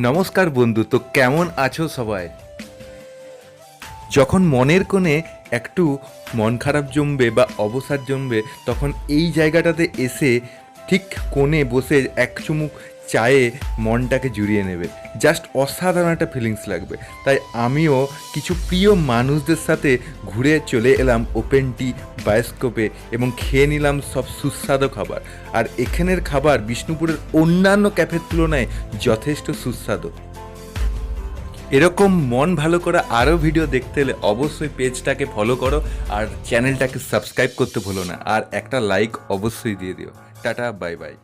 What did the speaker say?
নমস্কার বন্ধু, তো কেমন আছো সবাই? যখন মনের কোণে একটু মন খারাপ জমবে বা অবসাদ জমবে, তখন এই জায়গাটাতে এসে ঠিক কোণে বসে এক চুমুক চায়ে মনটাকে জুড়িয়ে নেবে। জাস্ট অসাধারণ একটা ফিলিংস লাগবে। তাই আমিও কিছু প্রিয় মানুষদের সাথে ঘুরে চলে এলাম ওপেন টি বায়োস্কোপে এবং খেয়ে নিলাম সব সুস্বাদু খাবার। আর এখানের খাবার বিষ্ণুপুরের অন্যান্য ক্যাফের তুলনায় যথেষ্ট সুস্বাদু। এরকম মন ভালো করে আরও ভিডিও দেখতে হলে অবশ্যই পেজটাকে ফলো করো আর চ্যানেলটাকে সাবস্ক্রাইব করতে ভুলো না, আর একটা লাইক অবশ্যই দিয়ে দিও। Tata, bye bye.